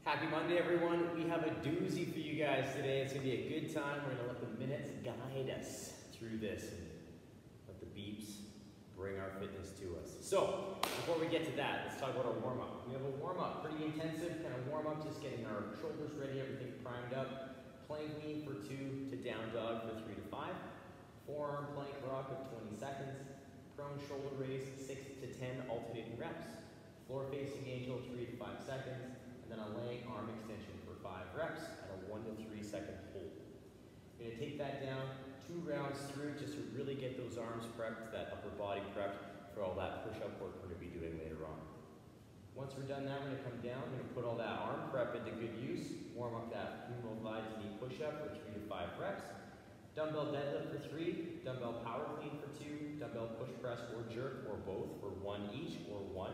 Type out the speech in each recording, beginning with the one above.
Happy Monday, everyone. We have a doozy for you guys today. It's going to be a good time. We're going to let the minutes guide us through this and let the beeps bring our fitness to us. So, before we get to that, let's talk about our warm-up. We have a warm-up, pretty intensive kind of warm-up, just getting our shoulders ready, everything primed up. Plank lean for 2 to down dog for 3 to 5. Forearm plank rock of 20 seconds. Prone shoulder raise 6 to 10 alternating reps. Floor facing angel 3 to 5 seconds. And then a laying arm extension for 5 reps at a 1 to 3 second hold. You're going to take that down 2 rounds through just to really get those arms prepped, that upper body prepped for all that push-up work we're going to be doing later on. Once we're done that, we're going to come down, we're going to put all that arm prep into good use, warm up that Humeral glide to knee push-up for 3 to 5 reps. Dumbbell deadlift for 3, dumbbell power clean for 2, dumbbell push press or jerk or both for 1 each or 1.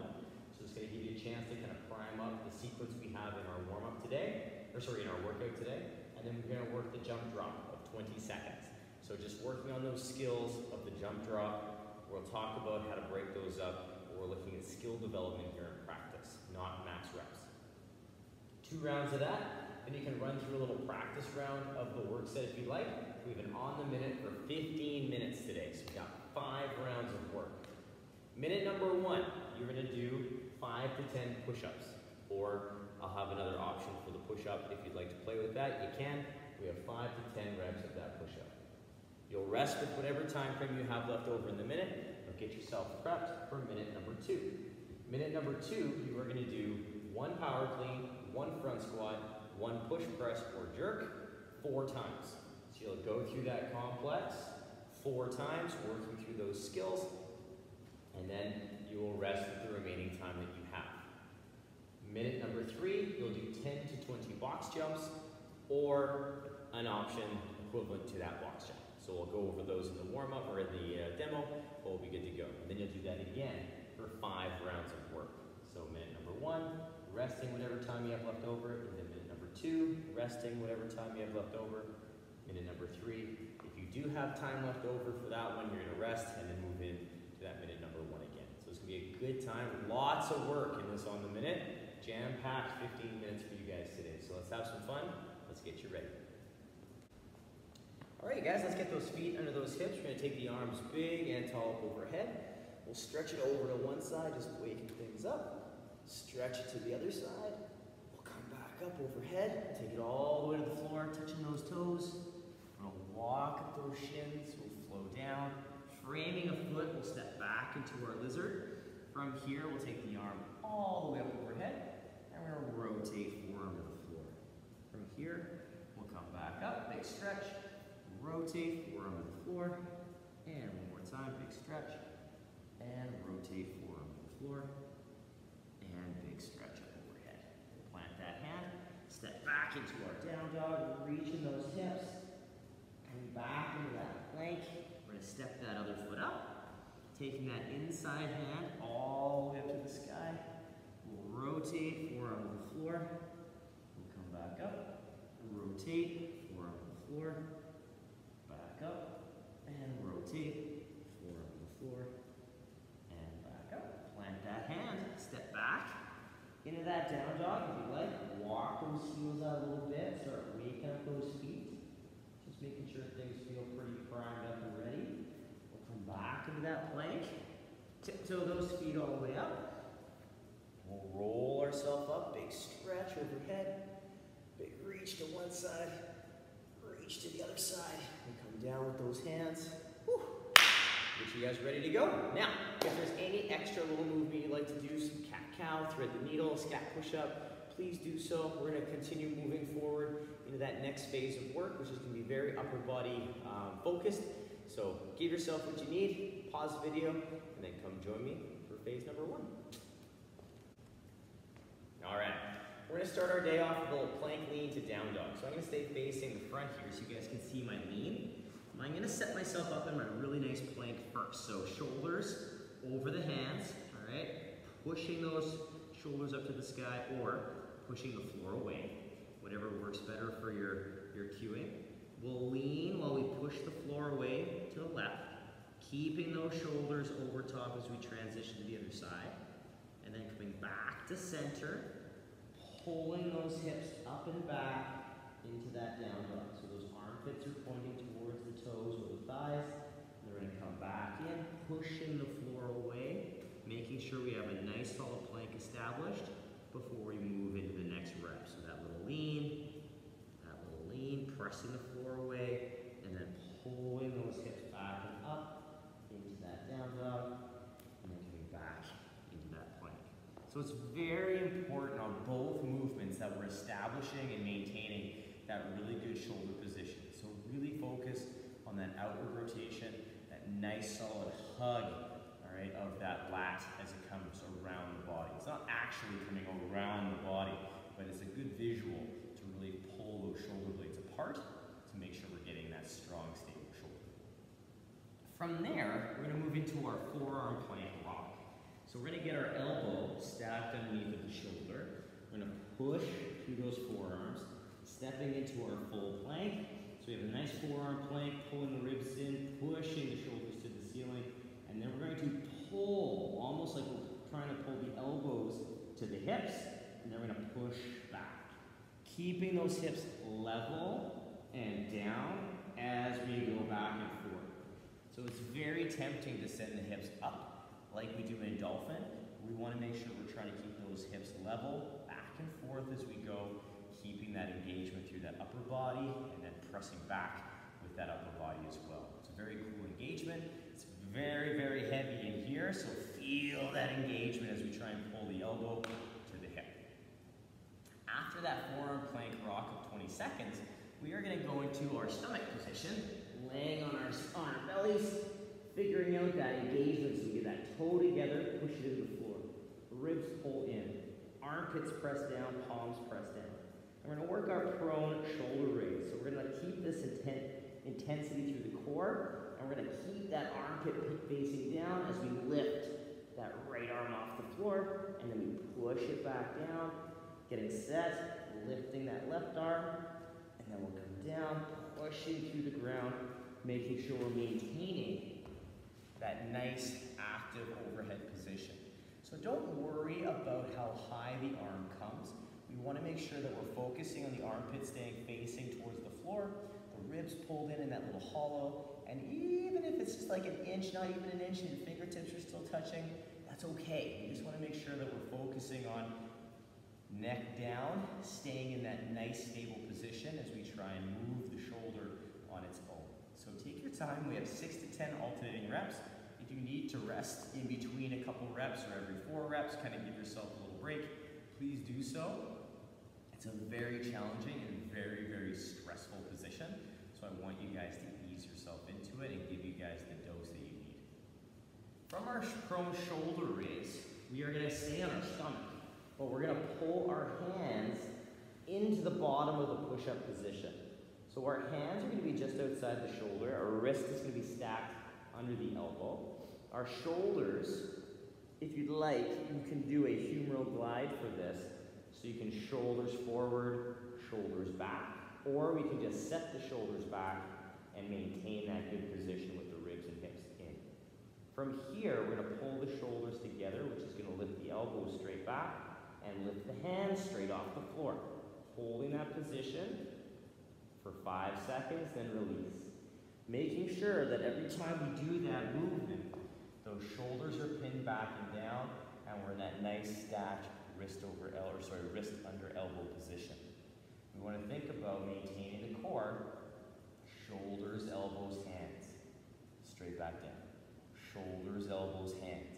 So it's going to give you a chance to kind of prime up the sequence we have in our warm-up today, in our workout today. And then we're going to work the jump drop of 20 seconds. So just working on those skills of the jump drop. We'll talk about how to break those up. We're looking at skill development here in practice, not max reps. 2 rounds of that. Then you can run through a little practice round of the work set if you like. We have an on the minute for 15 minutes today. So we've got 5 rounds of work. Minute number 1, you're going to do 5 to 10 push-ups. Or I'll have another option for the push-up. If you'd like to play with that, you can. We have 5 to 10 reps of that push-up. You'll rest with whatever time frame you have left over in the minute. You'll get yourself prepped for minute number 2. Minute number 2, you are going to do 1 power clean, 1 front squat, 1 push press or jerk 4 times. So you'll go through that complex 4 times, working through those skills, and then you will rest with the remaining time that you have. Minute number 3, you'll do 10 to 20 box jumps or an option equivalent to that box jump. So we'll go over those in the warm-up or in the demo, but we'll be good to go. And then you'll do that again for 5 rounds of work. So minute number 1, resting whatever time you have left over, and then minute number 2, resting whatever time you have left over, minute number 3. If you do have time left over for that one, you're going to rest and then move in to that minute number 1 again. So it's going to be a good time. Lots of work in this on the minute. Jam-packed 15 minutes for you guys today. So let's have some fun. Let's get you ready. All right, guys, let's get those feet under those hips. We're going to take the arms big and tall up overhead. We'll stretch it over to one side, just waking things up. Stretch it to the other side. We'll come back up overhead. Take it all the way to the floor, touching those toes. We're going to walk up those shins. We'll flow down. Framing a foot, we'll step back into our lizard. From here, we'll take the arm all the way up overhead. And we're going to rotate forearm to the floor. From here, we'll come back up, big stretch. Rotate forearm to the floor. And one more time, big stretch. And rotate forearm to the floor. And big stretch up overhead. We'll plant that hand. Step back into our down dog. Reaching those hips. And back into that plank. We're going to step that other foot up. Taking that inside hand all the way up to the sky. We'll rotate forearm to the floor. We'll come back up. Rotate forearm to the floor. Back up. And rotate forearm to the floor. And back up. Plant that hand. Step back into that down dog if you like. Walk those heels out a little bit. Start waking up those feet. Just making sure things feel pretty primed up and ready. Back into that plank. Tiptoe those feet all the way up. We'll roll ourselves up. Big stretch overhead. Big reach to one side. Reach to the other side. And come down with those hands. Whew. Get you guys ready to go. Now, if there's any extra little movement you'd like to do, some cat-cow, thread the needle, scat push-up, please do so. We're going to continue moving forward into that next phase of work, which is going to be very upper body focused. So give yourself what you need, pause the video, and then come join me for phase number 1. All right, we're going to start our day off with a little plank lean to down dog. So I'm going to stay facing the front here so you guys can see my lean. I'm going to set myself up in my really nice plank first. So shoulders over the hands, all right? Pushing those shoulders up to the sky or pushing the floor away, whatever works better for your cueing. We'll lean while we push the floor away to the left, keeping those shoulders over top as we transition to the other side. And then coming back to center, pulling those those hips up and back into that down dog. So those armpits are pointing towards the toes or the thighs. They're going to come back in, pushing the floor away, making sure we have a nice solid plank established before we move into the next rep. So that little lean, pressing the floor away, and then pulling those hips back and up into that down dog, and then coming back into that plank. So it's very important on both movements that we're establishing and maintaining that really good shoulder position. So really focus on that outward rotation, that nice solid hug, all right, of that lat as it comes around the body. It's not actually coming around the body, but it's a good visual to really pull those shoulder blades apart to make sure we're getting that strong, stable shoulder. From there, we're going to move into our forearm plank rock. So we're going to get our elbow stacked underneath of the shoulder. We're going to push through those forearms, stepping into our full plank. So we have a nice forearm plank, pulling the ribs in, pushing the shoulders to the ceiling, and then we're going to pull, almost like we're trying to pull the elbows to the hips, and then we're going to push back. Keeping those hips level and down as we go back and forth. So it's very tempting to send the hips up like we do in dolphin. We want to make sure we're trying to keep those hips level, back and forth as we go, keeping that engagement through that upper body and then pressing back with that upper body as well. It's a very cool engagement. It's very, very heavy in here, so feel that engagement as we try and pull the elbow to the hip. After that forearm plank rock of 20 seconds, we are going to go into our stomach position, laying on our bellies, figuring out that engagement so we get that toe together, push it into the floor. Ribs pull in, armpits press down, palms press down. And we're going to work our prone shoulder raise. So we're going to keep this intensity through the core, and we're going to keep that armpit facing down as we lift that right arm off the floor, and then we push it back down, getting set, lifting that left arm, and then we'll come down, pushing through the ground, making sure we're maintaining that nice active overhead position. So don't worry about how high the arm comes. We want to make sure that we're focusing on the armpit staying facing towards the floor, the ribs pulled in that little hollow, and even if it's just like an inch, not even an inch, and your fingertips are still touching, that's okay. We just want to make sure that we're focusing on neck down, staying in that nice stable position as we try and move the shoulder on its own. So take your time. We have 6 to 10 alternating reps. If you need to rest in between a couple reps or every 4 reps, kind of give yourself a little break, please do so. It's a very challenging and very, very stressful position. So I want you guys to ease yourself into it and give you guys the dose that you need. From our prone shoulder raise, we are going to stay on our stomach, but we're going to pull our hands into the bottom of the push-up position. So our hands are going to be just outside the shoulder. Our wrist is going to be stacked under the elbow. Our shoulders, if you'd like, you can do a humeral glide for this. So you can shoulders forward, shoulders back, or we can just set the shoulders back and maintain that good position with the ribs and hips in. From here, we're going to pull the shoulders together, which is going to lift the elbows straight back and lift the hands straight off the floor. Holding that position for 5 seconds, then release. Making sure that every time we do that movement, those shoulders are pinned back and down, and we're in that nice stacked wrist under elbow position. We want to think about maintaining the core, shoulders, elbows, hands, straight back down. Shoulders, elbows, hands,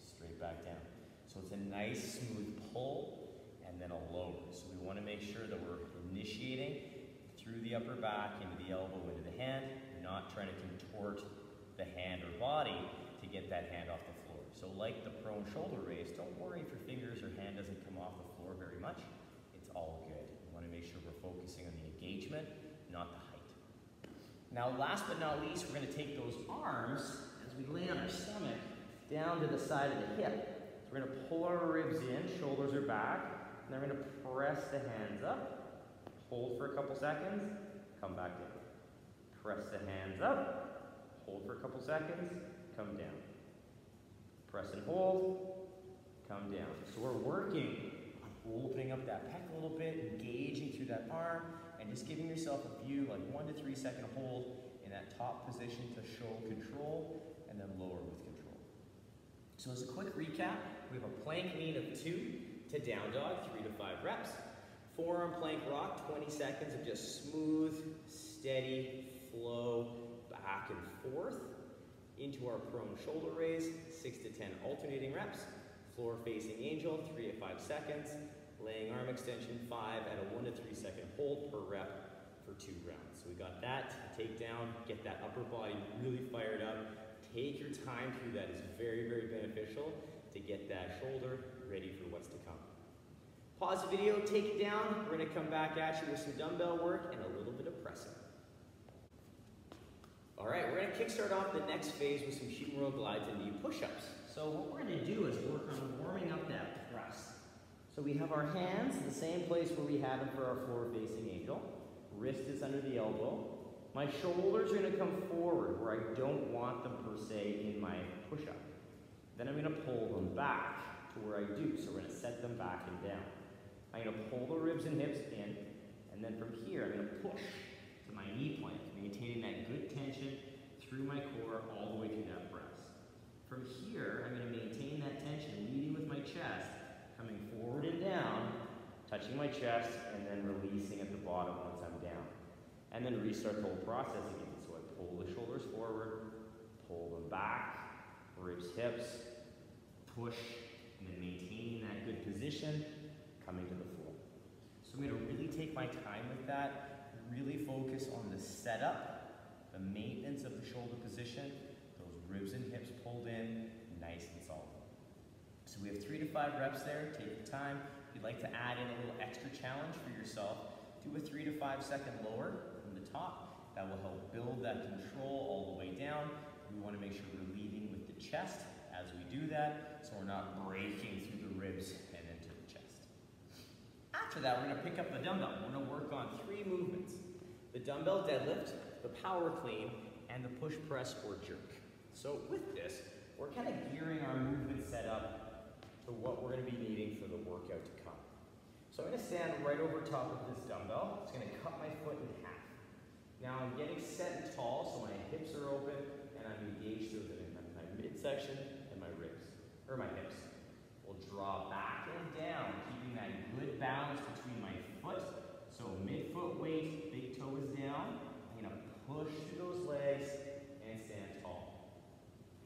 straight back down. So it's a nice smooth pull and then a lower. So we want to make sure that we're initiating through the upper back, into the elbow, into the hand, not trying to contort the hand or body to get that hand off the floor. So like the prone shoulder raise, don't worry if your fingers or hand doesn't come off the floor very much. It's all good. We want to make sure we're focusing on the engagement, not the height. Now last but not least, we're going to take those arms as we lay on our stomach down to the side of the hip. So we're going to pull our ribs in, shoulders are back, and then we're going to press the hands up, hold for a couple seconds, come back down. Press the hands up, hold for a couple seconds, come down. Press and hold, come down. So we're working on opening up that pec a little bit, engaging through that arm, and just giving yourself a few, like 1 to 3 second hold in that top position to show control, and then lower with control. So as a quick recap, we have a plank lean of 2 to down dog, 3 to 5 reps. Forearm plank rock, 20 seconds of just smooth, steady flow back and forth into our prone shoulder raise, 6 to 10 alternating reps. Floor facing angel, 3 to 5 seconds. Laying arm extension, 5 at a 1 to 3 second hold per rep for 2 rounds. So we got that, take down, get that upper body really fired up. Take your time through that. It's very, very beneficial to get that shoulder ready for what's to come. Pause the video, take it down. We're gonna come back at you with some dumbbell work and a little bit of pressing. All right, we're gonna kickstart off the next phase with some humeral glides and knee push-ups. So what we're gonna do is work on warming up that press. So we have our hands in the same place where we have them for our floor-facing angel. Wrist is under the elbow. My shoulders are gonna come forward where I don't want them per se in my push-up. Then I'm gonna pull them back to where I do. So we're gonna set them back and down. I'm gonna pull the ribs and hips in, and then from here I'm gonna push to my knee plank, maintaining that good tension through my core all the way through that press. From here, I'm gonna maintain that tension, leading with my chest, coming forward and down, touching my chest, and then releasing at the bottom once I'm down. And then restart the whole process again. So I pull the shoulders forward, pull them back, ribs, hips, push, and then maintaining that good position, coming to the floor. So I'm gonna really take my time with that, really focus on the setup, the maintenance of the shoulder position, those ribs and hips pulled in, nice and solid. So we have 3 to 5 reps there, take your time. If you'd like to add in a little extra challenge for yourself, do a 3 to 5 second lower from the top. That will help build that control all the way down. We wanna make sure we're leading with the chest as we do that, so we're not breaking through the ribs and into the chest. After that, we're gonna pick up the dumbbell. We're gonna work on 3 movements: the dumbbell deadlift, the power clean, and the push press or jerk. So with this, we're kind of gearing our movement setup to what we're gonna be needing for the workout to come. So I'm gonna stand right over top of this dumbbell. It's gonna cut my foot in half. Now I'm getting set and tall, so my hips are open, and I'm engaged through my midsection and my ribs, or my hips. We'll draw back and down, keeping that good balance between my foot. So mid-foot weight, big toe is down. I'm gonna push through those legs and stand tall.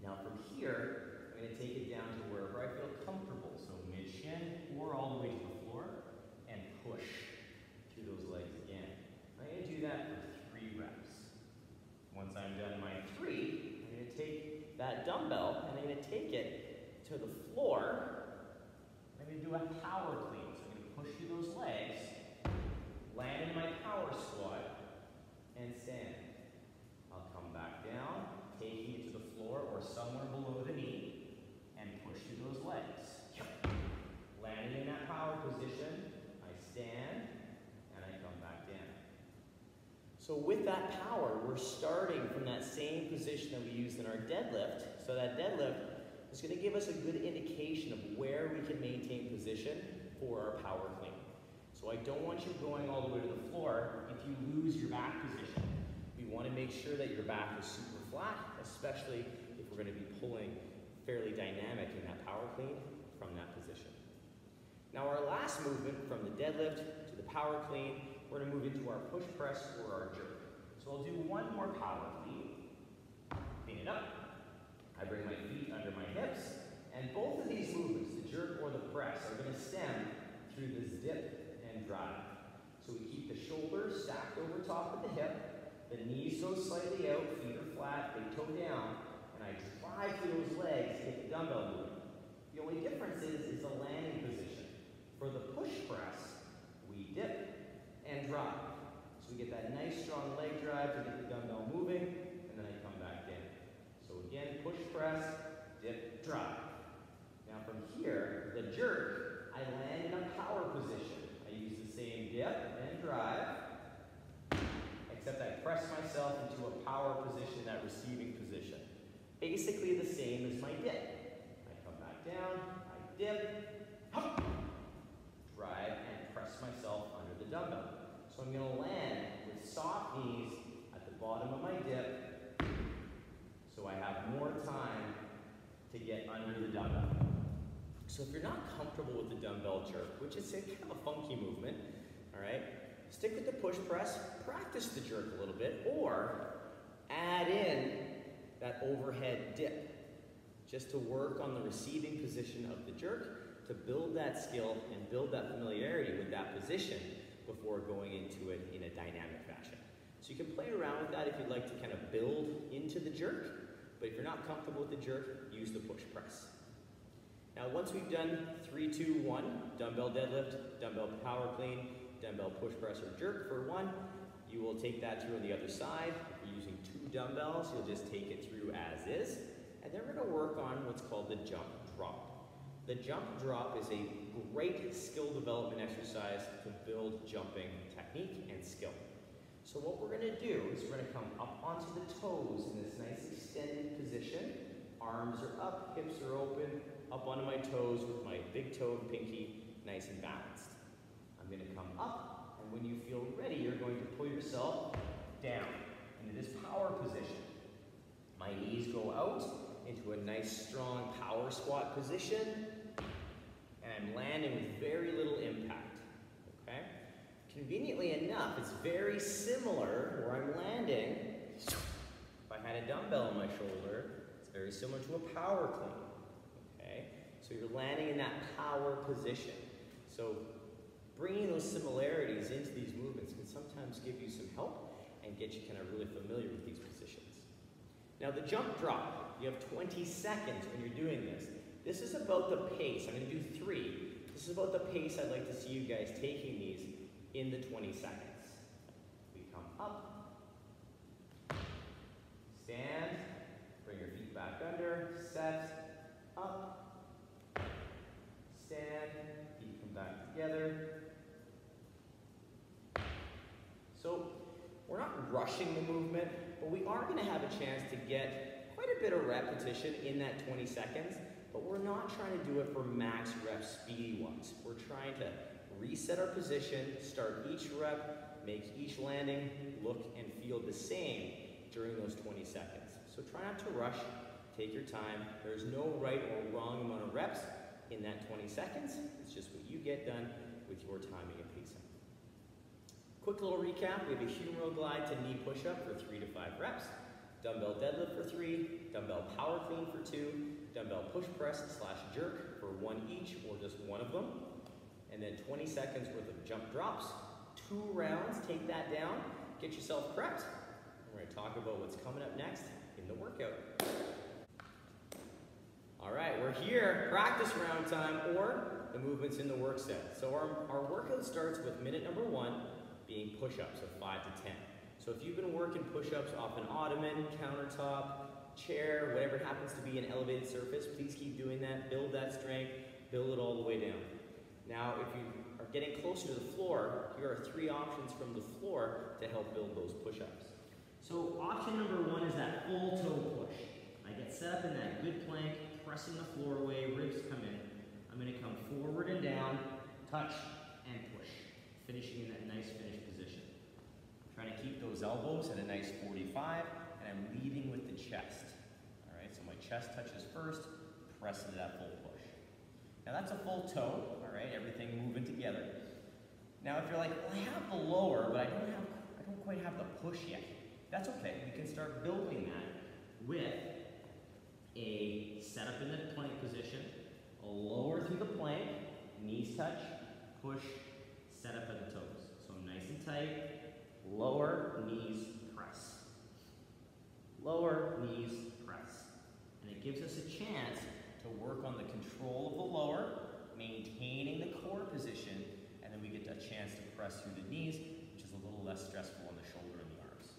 Now from here, I'm gonna take it down to wherever I feel comfortable. So mid-shin or all the way to the floor, and push through those legs again. I'm gonna do that for 3 reps. Once I'm done my 3, I'm gonna take that dumbbell and I'm gonna take it to the floor. I'm gonna do a power clean. So I'm gonna push through those legs, land in my power squat, and stand. I'll come back down, taking it to the floor or somewhere below the knee, and push through those legs. Landing in that power position, I stand, and I come back down. So with that power, we're starting from that same position that we used in our deadlift. So that deadlift is gonna give us a good indication of where we can maintain position for our power clean. So I don't want you going all the way to the floor if you lose your back position. We want to make sure that your back is super flat, especially if we're going to be pulling fairly dynamic in that power clean from that position. Now our last movement from the deadlift to the power clean, we're going to move into our push press or our jerk. So I'll do one more power clean, clean it up. I bring my feet under my hips, and both of these movements, the jerk or the press, are going to stem through this dip and drive. So we keep the shoulders stacked over top of the hip, the knees go slightly out, feet are flat, big toe down, and I drive through those legs to get the dumbbell moving. The only difference is the landing position. For the push press, we dip and drive. So we get that nice strong leg drive to get the dumbbell moving, and then I come back in. So again, push press, dip, drive. Now from here, the jerk, I land in a power position. I use the same dip and drive, except I press myself into a power position, that receiving position. Basically the same as my dip. I come back down, I dip, hop, drive dumbbell. So I'm gonna land with soft knees at the bottom of my dip, so I have more time to get under the dumbbell. So if you're not comfortable with the dumbbell jerk, which is kind of a funky movement, all right, stick with the push press, practice the jerk a little bit, or add in that overhead dip, just to work on the receiving position of the jerk, to build that skill and build that familiarity with that position before going into it in a dynamic fashion. So you can play around with that if you'd like to kind of build into the jerk, but if you're not comfortable with the jerk, use the push press. Now once we've done 3, 2, 1, dumbbell deadlift, dumbbell power clean, dumbbell push press or jerk for 1, you will take that through on the other side. If you're using 2 dumbbells, you'll just take it through as is. And then we're gonna work on what's called the jump drop. The jump drop is a great skill development exercise to build jumping technique and skill. So what we're gonna do is we're gonna come up onto the toes in this nice extended position. Arms are up, hips are open, up onto my toes with my big toe and pinky nice and balanced. I'm gonna come up, and when you feel ready, you're going to pull yourself down into this power position. My knees go out into a nice strong power squat position, and I'm landing with very little impact, okay? Conveniently enough, it's very similar where I'm landing. If I had a dumbbell on my shoulder, it's very similar to a power clean, okay? So you're landing in that power position. So bringing those similarities into these movements can sometimes give you some help and get you kind of really familiar with these positions. Now the jump drop, you have 20 seconds when you're doing this. This is about the pace. I'm going to do 3. This is about the pace I'd like to see you guys taking these in the 20 seconds. We come up, stand, bring your feet back under, set, up, stand, feet come back together. So we're not rushing the movement, but we are going to have a chance to get quite a bit of repetition in that 20 seconds, but we're not trying to do it for max rep speedy ones. We're trying to reset our position, start each rep, make each landing look and feel the same during those 20 seconds. So try not to rush, take your time. There's no right or wrong amount of reps in that 20 seconds. It's just what you get done with your timing and pacing. Quick little recap, we have a humeral glide to knee push-up for 3 to 5 reps, dumbbell deadlift for 3, dumbbell power clean for 2, dumbbell push press / jerk for 1 each or just one of them, and then 20 seconds worth of jump drops, 2 rounds, take that down, get yourself prepped. We're going to talk about what's coming up next in the workout. All right, we're here, practice round time or the movements in the work set. So our workout starts with minute number 1, being push-ups of 5 to 10. So if you've been working push-ups off an ottoman, countertop, chair, whatever it happens to be an elevated surface, please keep doing that. Build that strength, build it all the way down. Now, if you are getting closer to the floor, here are 3 options from the floor to help build those push-ups. So option number 1 is that full toe push. I get set up in that good plank, pressing the floor away, ribs come in. I'm going to come forward and down, touch, and push. Finishing in that nice finish position. Trying to keep those elbows at a nice 45, and I'm leading with the chest. All right, so my chest touches first, press into that full push. Now that's a full toe, all right, everything moving together. Now if you're like, well, I have the lower, but I don't quite have the push yet. That's okay, we can start building that with a setup in the plank position, a lower through the plank, knees touch, push, set up at the toes. So nice and tight, lower, knees, press. Lower, knees, press. And it gives us a chance to work on the control of the lower, maintaining the core position, and then we get a chance to press through the knees, which is a little less stressful on the shoulder and the arms.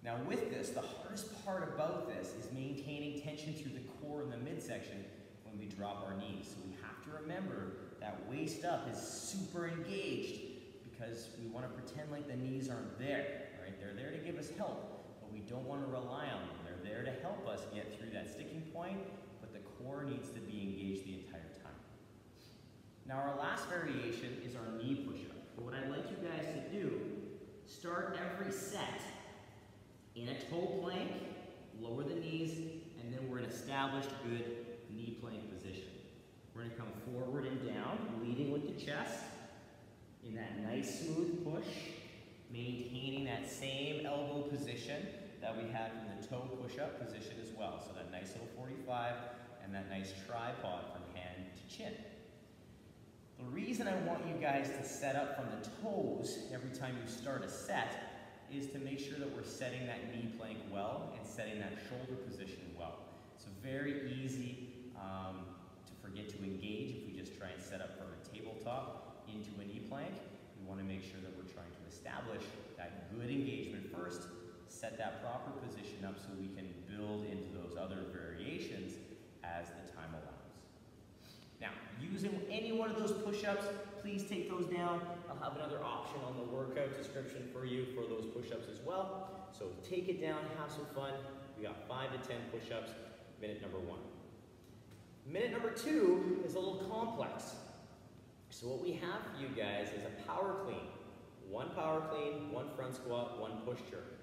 Now with this, the hardest part about this is maintaining tension through the core and the midsection when we drop our knees. So we have to remember that waist up is super engaged because we want to pretend like the knees aren't there, right? They're there to give us help, but we don't want to rely on them. They're there to help us get through that sticking point, but the core needs to be engaged the entire time. Now our last variation is our knee push-up. But what I in a toe plank, lower the knees, and then we're in established good knee plank position. We're gonna come forward and down, leading with the chest, in that nice smooth push, maintaining that same elbow position that we had in the toe push-up position as well. So that nice little 45 and that nice tripod from hand to chin. The reason I want you guys to set up from the toes every time you start a set is to make sure that we're setting that knee plank well and setting that shoulder position well. It's very easy to forget to engage if we just try and set up from a tabletop into a knee plank. We want to make sure that we're trying to establish that good engagement first, set that proper position up so we can build into those other variations as the time allows. Now, using any one of those push-ups, please take those down. I'll have another option on the workout description for you for those push-ups as well. So take it down, have some fun. We got 5 to 10 push-ups, minute number 1. Minute number 2 is a little complex. So what we have for you guys is a power clean. 1 power clean, 1 front squat, 1 push jerk.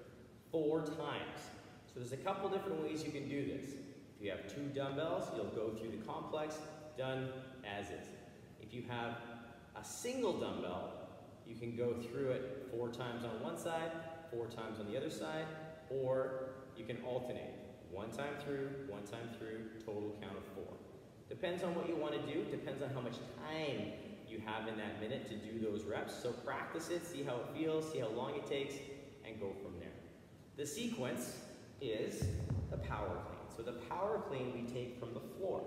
4 times. So there's a couple different ways you can do this. If you have 2 dumbbells, you'll go through the complex, done as is. If you have a single dumbbell, you can go through it 4 times on one side, 4 times on the other side, or you can alternate. 1 time through, 1 time through, total count of 4. Depends on what you want to do, depends on how much time you have in that minute to do those reps. So practice it, see how it feels, see how long it takes, and go from there. The sequence is the power clean. So the power clean we take from the floor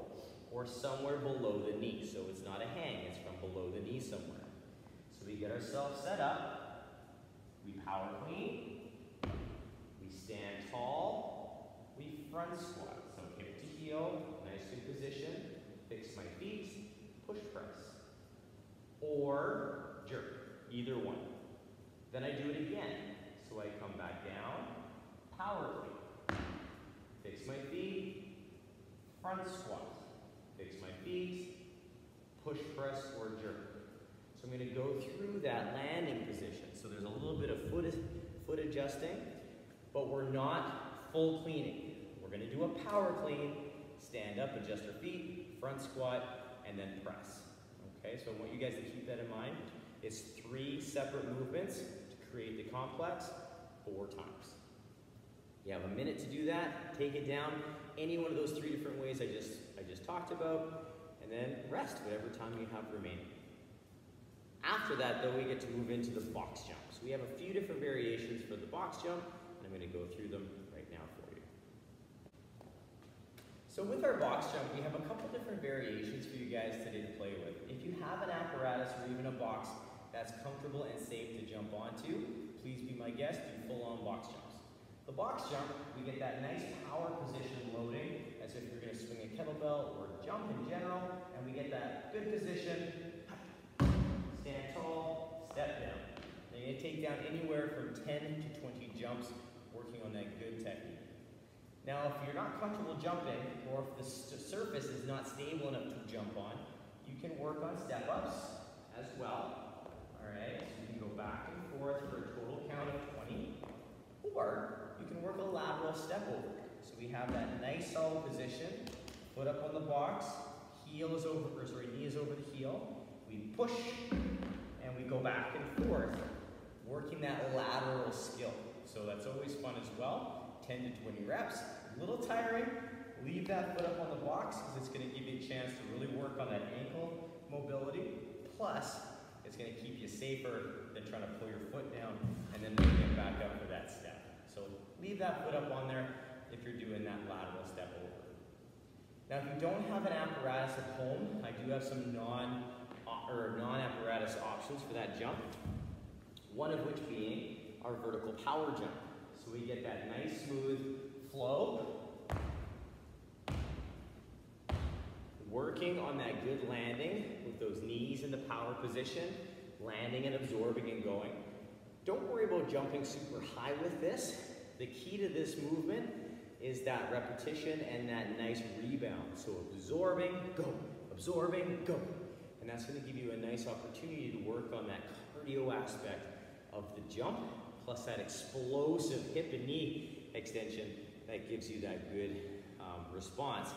or somewhere below the knee. So it's not a hang, it's from below the knee somewhere. So we get ourselves set up, we power clean, we stand tall, we front squat. So hip to heel, nice good position, fix my feet, push press. Or jerk, either one. Then I do it again. So I come back down, power clean, fix my feet, front squat, fix my feet, push press or jerk. So I'm going to go through that landing position. So there's a little bit of foot adjusting, but we're not full cleaning. We're going to do a power clean, stand up, adjust our feet, front squat, and then press. Okay, so I want you guys to keep that in mind. It's 3 separate movements to create the complex 4 times. You have a minute to do that. Take it down any one of those 3 different ways I just talked about, and then rest whatever time you have remaining. After that, though, we get to move into the box jump. So we have a few different variations for the box jump, and I'm going to go through them right now for you. So with our box jump, we have a couple different variations for you guys today to play with. If you have an apparatus or even a box that's comfortable and safe to jump onto, please be my guest, do full-on box jumps. The box jump, we get that nice power position loading as if you're going to swing a kettlebell or jump in general, and we get that good position, stand tall, step down. And you're going to take down anywhere from 10 to 20 jumps working on that good technique. Now, if you're not comfortable jumping, or if the surface is not stable enough to jump on, you can work on step-ups as well. All right, so you can go back and forth for a total count of 20, or you can work a lateral step over. So we have that nice solid position, foot up on the box, knee is over the heel. We push, and we go back and forth, working that lateral skill. So that's always fun as well. 10 to 20 reps, a little tiring. Leave that foot up on the box because it's going to give you a chance to really work on that ankle mobility. Plus, it's going to keep you safer than trying to pull your foot down and then bring it back up for that step. So leave that foot up on there if you're doing that lateral step over. Now, if you don't have an apparatus at home, I do have some non-apparatus options for that jump. One of which being our vertical power jump. So we get that nice smooth flow. Working on that good landing with those knees in the power position, landing and absorbing and going. Don't worry about jumping super high with this. The key to this movement is that repetition and that nice rebound. So absorbing, go, and that's going to give you a nice opportunity to work on that cardio aspect of the jump, plus that explosive hip and knee extension that gives you that good response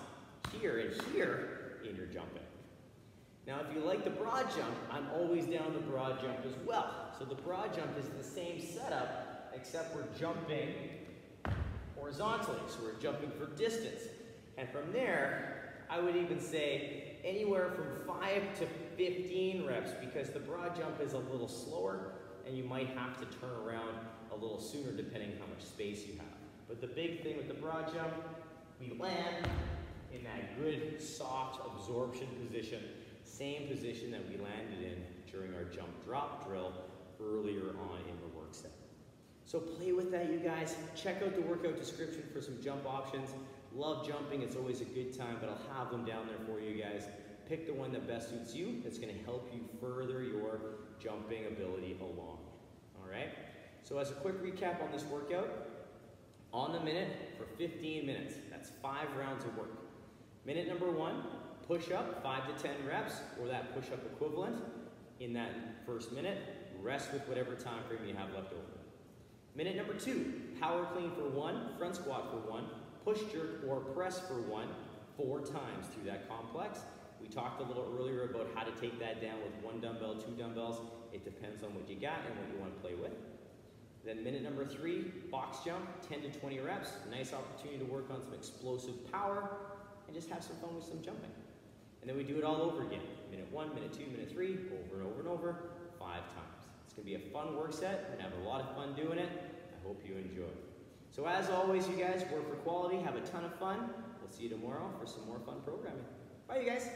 here and here in your jumping. Now, if you like the broad jump, I'm always down the broad jump as well. So the broad jump is the same setup, except we're jumping horizontally. So we're jumping for distance. And from there, I would even say anywhere from 5 to 15 reps, because the broad jump is a little slower and you might have to turn around a little sooner depending how much space you have. But the big thing with the broad jump, we land in that good soft absorption position, same position that we landed in during our jump drop drill earlier on in the work set. So play with that, you guys. Check out the workout description for some jump options. Love jumping, it's always a good time, but I'll have them down there for you guys. Pick the one that best suits you, that's gonna help you further your jumping ability along, all right? So as a quick recap on this workout, on the minute for 15 minutes, that's 5 rounds of work. Minute number 1, push up, 5 to 10 reps, or that push up equivalent in that first minute. Rest with whatever time frame you have left over. Minute number 2, power clean for 1, front squat for 1, push jerk or press for 1, 4 times through that complex. We talked a little earlier about how to take that down with 1 dumbbell, 2 dumbbells. It depends on what you got and what you want to play with. Then minute number 3, box jump, 10 to 20 reps. Nice opportunity to work on some explosive power and just have some fun with some jumping. And then we do it all over again. Minute 1, minute 2, minute 3, over and over and over, 5 times. It's gonna be a fun work set. We're gonna have a lot of fun doing it. I hope you enjoy. So as always, you guys, work for quality, have a ton of fun. We'll see you tomorrow for some more fun programming. Bye, you guys.